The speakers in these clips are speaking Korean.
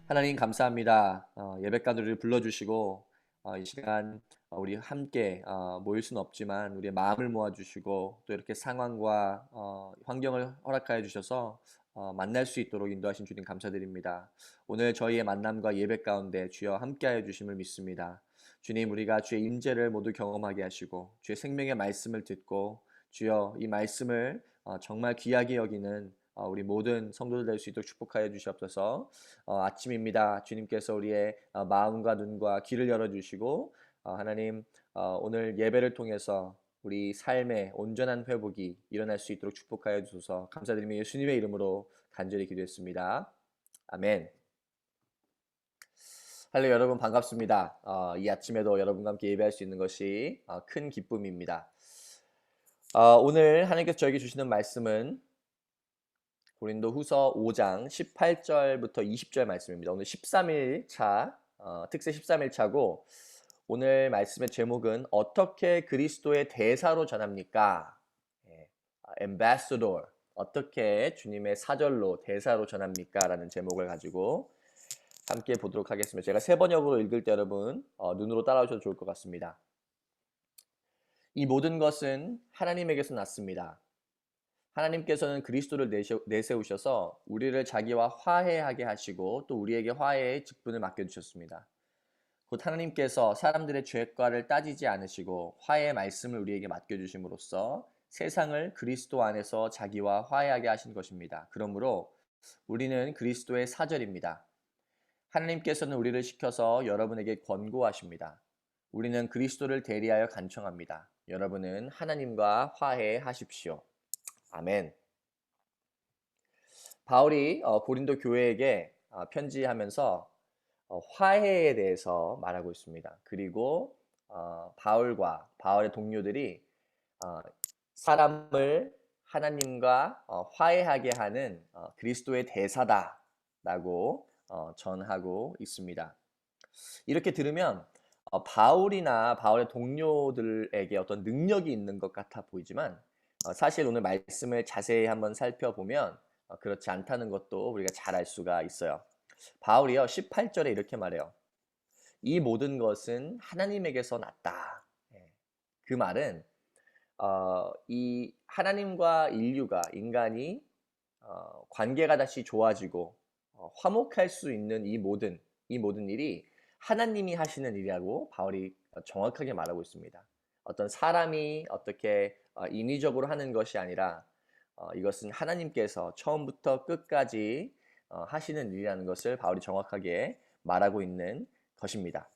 하나님 감사합니다. 예배가들을 불러주시고 이 시간 우리 함께 모일 수는 없지만 우리의 마음을 모아주시고 또 이렇게 상황과 환경을 허락하여 주셔서 만날 수 있도록 인도하신 주님 감사드립니다. 오늘 저희의 만남과 예배 가운데 주여 함께하여 주심을 믿습니다. 주님, 우리가 주의 임재를 모두 경험하게 하시고 주의 생명의 말씀을 듣고 주여 이 말씀을 정말 귀하게 여기는 우리 모든 성도들 될 수 있도록 축복하여 주시옵소서. 아침입니다. 주님께서 우리의 마음과 눈과 귀를 열어주시고 하나님, 오늘 예배를 통해서 우리 삶의 온전한 회복이 일어날 수 있도록 축복하여 주소서. 감사드리며 예수님의 이름으로 간절히 기도했습니다. 아멘. 할렐루야, 여러분 반갑습니다. 이 아침에도 여러분과 함께 예배할 수 있는 것이 큰 기쁨입니다. 오늘 하나님께서 저에게 주시는 말씀은 고린도후서 5장 18절부터 20절 말씀입니다. 오늘 13일 차, 특세 13일 차고 오늘 말씀의 제목은 어떻게 그리스도의 대사로 전합니까? Ambassador, 어떻게 주님의 사절로 대사로 전합니까? 라는 제목을 가지고 함께 보도록 하겠습니다. 제가 세 번역으로 읽을 때 여러분 눈으로 따라오셔도 좋을 것 같습니다. 이 모든 것은 하나님에게서 났습니다. 하나님께서는 그리스도를 내세우셔서 우리를 자기와 화해하게 하시고 또 우리에게 화해의 직분을 맡겨주셨습니다. 곧 하나님께서 사람들의 죄과를 따지지 않으시고 화해의 말씀을 우리에게 맡겨주심으로써 세상을 그리스도 안에서 자기와 화해하게 하신 것입니다. 그러므로 우리는 그리스도의 사절입니다. 하나님께서는 우리를 시켜서 여러분에게 권고하십니다. 우리는 그리스도를 대리하여 간청합니다. 여러분은 하나님과 화해하십시오. 아멘. 바울이 고린도 교회에게 편지하면서 화해에 대해서 말하고 있습니다. 그리고 바울과 바울의 동료들이 사람을 하나님과 화해하게 하는 그리스도의 대사다라고 전하고 있습니다. 이렇게 들으면 바울이나 바울의 동료들에게 어떤 능력이 있는 것 같아 보이지만 사실 오늘 말씀을 자세히 한번 살펴보면 그렇지 않다는 것도 우리가 잘 알 수가 있어요. 바울이요 18절에 이렇게 말해요. 이 모든 것은 하나님에게서 났다. 그 말은 이 하나님과 인류가 인간이 관계가 다시 좋아지고 화목할 수 있는 이 모든 일이 하나님이 하시는 일이라고 바울이 정확하게 말하고 있습니다. 어떤 사람이 어떻게 인위적으로 하는 것이 아니라 이것은 하나님께서 처음부터 끝까지 하시는 일이라는 것을 바울이 정확하게 말하고 있는 것입니다.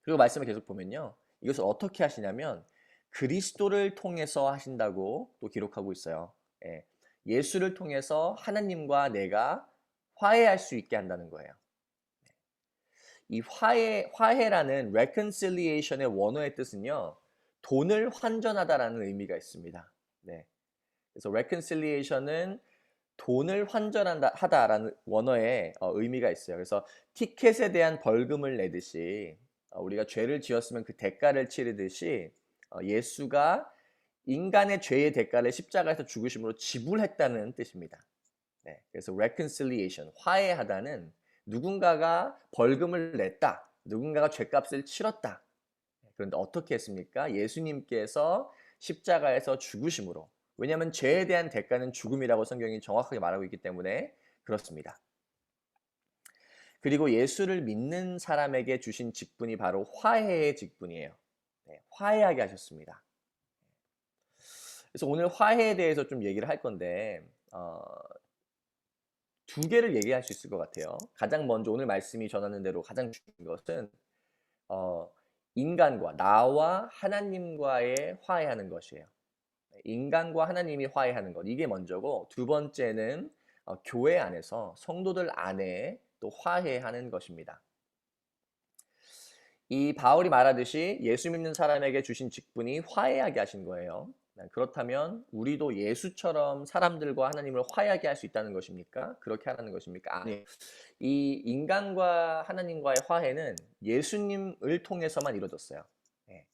그리고 말씀을 계속 보면요. 이것을 어떻게 하시냐면 그리스도를 통해서 하신다고 또 기록하고 있어요. 예. 예수를 통해서 하나님과 내가 화해할 수 있게 한다는 거예요. 이 화해라는 reconciliation의 원어의 뜻은요. 돈을 환전하다라는 의미가 있습니다. 네. 그래서 reconciliation은 돈을 환전하다라는 원어의 의미가 있어요. 그래서 티켓에 대한 벌금을 내듯이 우리가 죄를 지었으면 그 대가를 치르듯이 예수가 인간의 죄의 대가를 십자가에서 죽으심으로 지불했다는 뜻입니다. 네, 그래서 reconciliation, 화해하다는 누군가가 벌금을 냈다, 누군가가 죄값을 치렀다. 그런데 어떻게 했습니까? 예수님께서 십자가에서 죽으심으로. 왜냐하면 죄에 대한 대가는 죽음이라고 성경이 정확하게 말하고 있기 때문에 그렇습니다. 그리고 예수를 믿는 사람에게 주신 직분이 바로 화해의 직분이에요. 네, 화해하게 하셨습니다. 그래서 오늘 화해에 대해서 좀 얘기를 할 건데 두 개를 얘기할 수 있을 것 같아요. 가장 먼저 오늘 말씀이 전하는 대로 가장 중요한 것은 어, 인간과 나와 하나님과의 화해하는 것이에요. 인간과 하나님이 화해하는 것 이게 먼저고 두 번째는 교회 안에서 성도들 안에 또 화해하는 것입니다. 이 바울이 말하듯이 예수 믿는 사람에게 주신 직분이 화해하게 하신 거예요. 그렇다면 우리도 예수처럼 사람들과 하나님을 화해하게 할 수 있다는 것입니까? 그렇게 하라는 것입니까? 아니에요. 이 인간과 하나님과의 화해는 예수님을 통해서만 이루어졌어요.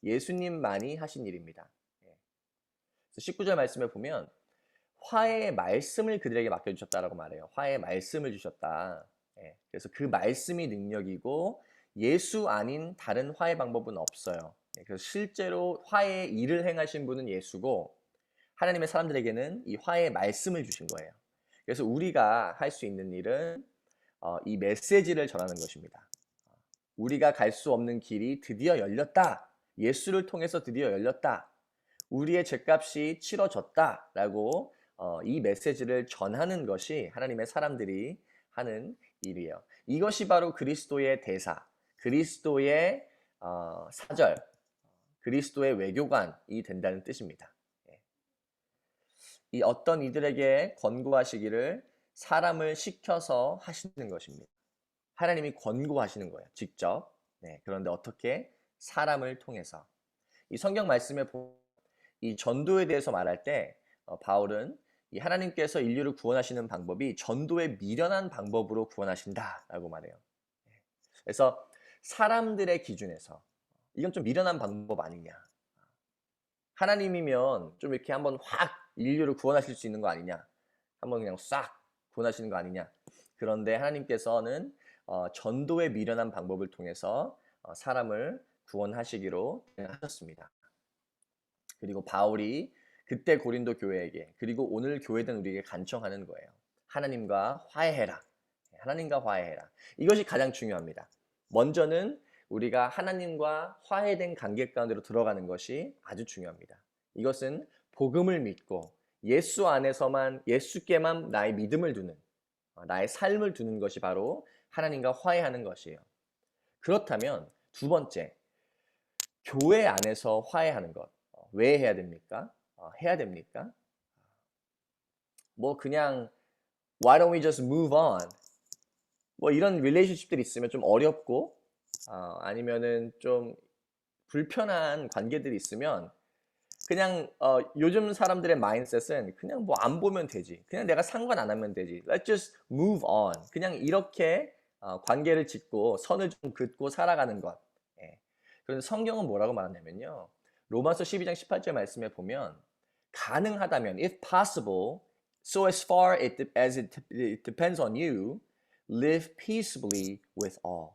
예수님만이 하신 일입니다. 19절 말씀에 보면 화해의 말씀을 그들에게 맡겨주셨다라고 말해요. 화해의 말씀을 주셨다. 그래서 그 말씀이 능력이고 예수 아닌 다른 화해 방법은 없어요. 그래서 실제로 화해의 일을 행하신 분은 예수고 하나님의 사람들에게는 이 화해의 말씀을 주신 거예요. 그래서 우리가 할 수 있는 일은 이 메시지를 전하는 것입니다. 우리가 갈 수 없는 길이 드디어 열렸다. 예수를 통해서 드디어 열렸다. 우리의 죗값이 치러졌다. 라고 이 메시지를 전하는 것이 하나님의 사람들이 하는 일이에요. 이것이 바로 그리스도의 대사, 그리스도의 사절, 그리스도의 외교관이 된다는 뜻입니다. 이 어떤 이들에게 권고하시기를 사람을 시켜서 하시는 것입니다. 하나님이 권고하시는 거예요. 직접. 그런데 어떻게? 사람을 통해서. 이 성경 말씀에 이 전도에 대해서 말할 때 바울은 이 하나님께서 인류를 구원하시는 방법이 전도의 미련한 방법으로 구원하신다라고 말해요. 그래서 사람들의 기준에서 이건 좀 미련한 방법 아니냐. 하나님이면 좀 이렇게 한번 확 인류를 구원하실 수 있는 거 아니냐. 한번 그냥 싹 구원하시는 거 아니냐. 그런데 하나님께서는 전도의 미련한 방법을 통해서 사람을 구원하시기로 하셨습니다. 그리고 바울이 그때 고린도 교회에게 그리고 오늘 교회된 우리에게 간청하는 거예요. 하나님과 화해해라. 하나님과 화해해라. 이것이 가장 중요합니다. 먼저는 우리가 하나님과 화해된 관계 가운데로 들어가는 것이 아주 중요합니다. 이것은 복음을 믿고 예수 안에서만 예수께만 나의 믿음을 두는 나의 삶을 두는 것이 바로 하나님과 화해하는 것이에요. 그렇다면 두 번째, 교회 안에서 화해하는 것. 왜 해야 됩니까? 해야 됩니까? 뭐 그냥 why don't we just move on? 뭐 이런 릴레이션십들이 있으면 좀 어렵고 아니면은 좀 불편한 관계들이 있으면 그냥 요즘 사람들의 마인드셋은 그냥 뭐 안 보면 되지. 그냥 내가 상관 안 하면 되지. Let's just move on. 그냥 이렇게 관계를 짓고 선을 좀 긋고 살아가는 것. 그런데 성경은 뭐라고 말하냐면요. 로마서 12장 18절 말씀에 보면 가능하다면 if possible so as far as it depends on you live peaceably with all.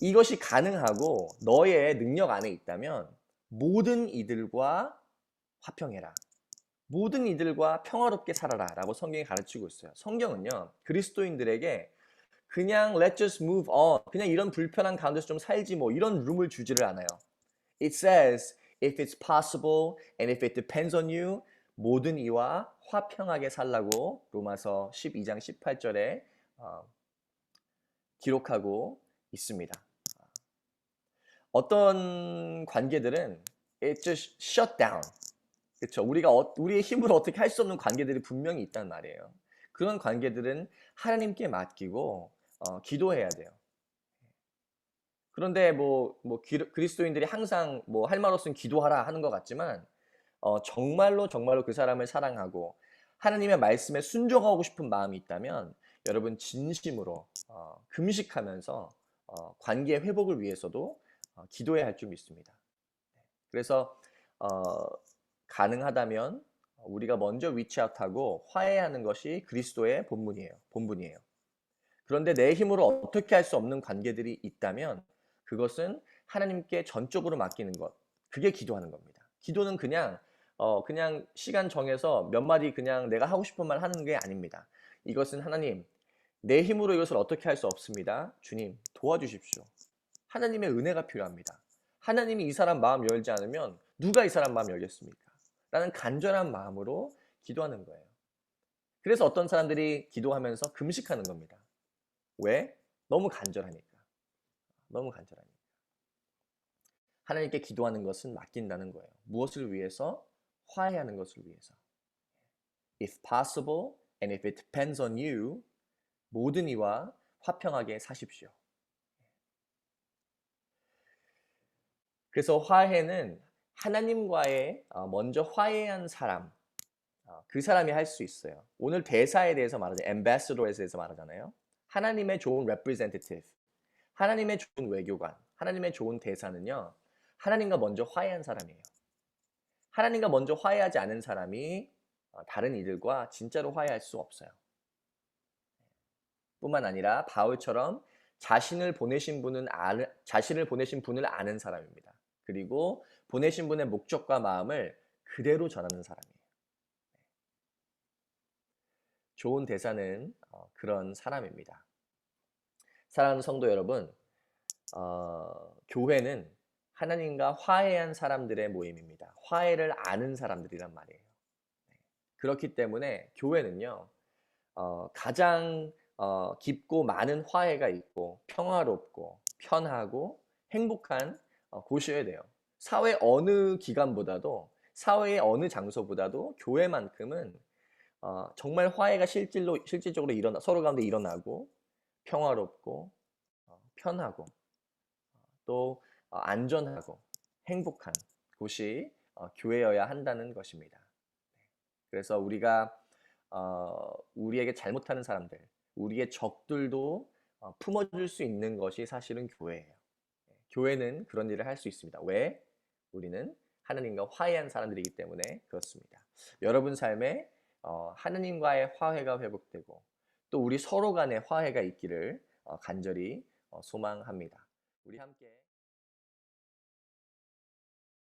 이것이 가능하고 너의 능력 안에 있다면 모든 이들과 화평해라. 모든 이들과 평화롭게 살아라 라고 성경이 가르치고 있어요. 성경은요. 그리스도인들에게 그냥 let's just move on. 그냥 이런 불편한 가운데서 좀 살지 뭐 이런 룸을 주지를 않아요. It says if it's possible and if it depends on you 모든 이와 화평하게 살라고 로마서 12장 18절에 기록하고 있습니다. 어떤 관계들은 it just shut down. 그렇죠. 우리의 힘으로 어떻게 할 수 없는 관계들이 분명히 있단 말이에요. 그런 관계들은 하나님께 맡기고 기도해야 돼요. 그런데 그리스도인들이 항상 뭐 할 말 없으면 기도하라 하는 것 같지만 정말로 그 사람을 사랑하고 하나님의 말씀에 순종하고 싶은 마음이 있다면 여러분 진심으로 금식하면서 관계 회복을 위해서도 기도해야 할 줄 믿습니다. 그래서 가능하다면 우리가 먼저 위치아웃하고 화해하는 것이 그리스도의 본분이에요. 그런데 내 힘으로 어떻게 할 수 없는 관계들이 있다면 그것은 하나님께 전적으로 맡기는 것. 그게 기도하는 겁니다. 기도는 그냥 시간 정해서 몇 마디 그냥 내가 하고 싶은 말 하는 게 아닙니다. 이것은 하나님, 내 힘으로 이것을 어떻게 할 수 없습니다. 주님, 도와주십시오. 하나님의 은혜가 필요합니다. 하나님이 이 사람 마음 열지 않으면 누가 이 사람 마음 열겠습니까? 라는 간절한 마음으로 기도하는 거예요. 그래서 어떤 사람들이 기도하면서 금식하는 겁니다. 왜? 너무 간절하니까. 하나님께 기도하는 것은 맡긴다는 거예요. 무엇을 위해서? 화해하는 것을 위해서. If possible and if it depends on you, 모든 이와 화평하게 사십시오. 그래서 화해는 하나님과의 먼저 화해한 사람, 그 사람이 할 수 있어요. 오늘 대사에 대해서 말하잖아요. ambassador에 대해서 말하잖아요. 하나님의 좋은 representative, 하나님의 좋은 외교관, 하나님의 좋은 대사는요. 하나님과 먼저 화해한 사람이에요. 하나님과 먼저 화해하지 않은 사람이 다른 이들과 진짜로 화해할 수 없어요. 뿐만 아니라 바울처럼 자신을 보내신 분을 아는 사람입니다. 그리고 보내신 분의 목적과 마음을 그대로 전하는 사람이에요. 좋은 대사는 그런 사람입니다. 사랑하는 성도 여러분, 교회는 하나님과 화해한 사람들의 모임입니다. 화해를 아는 사람들이란 말이에요. 그렇기 때문에 교회는요, 가장 깊고 많은 화해가 있고 평화롭고 편하고 행복한 곳이어야 돼요. 사회 어느 기관보다도 사회의 어느 장소보다도 교회만큼은 정말 화해가 실질적으로 서로 가운데 일어나고 평화롭고 편하고 또 안전하고 행복한 곳이 교회여야 한다는 것입니다. 그래서 우리가 우리에게 잘못하는 사람들, 우리의 적들도 품어줄 수 있는 것이 사실은 교회예요. 교회는 그런 일을 할 수 있습니다. 왜? 우리는 하나님과 화해한 사람들이기 때문에 그렇습니다. 여러분 삶에 하나님과의 화해가 회복되고 또 우리 서로 간의 화해가 있기를 간절히 소망합니다. 우리 함께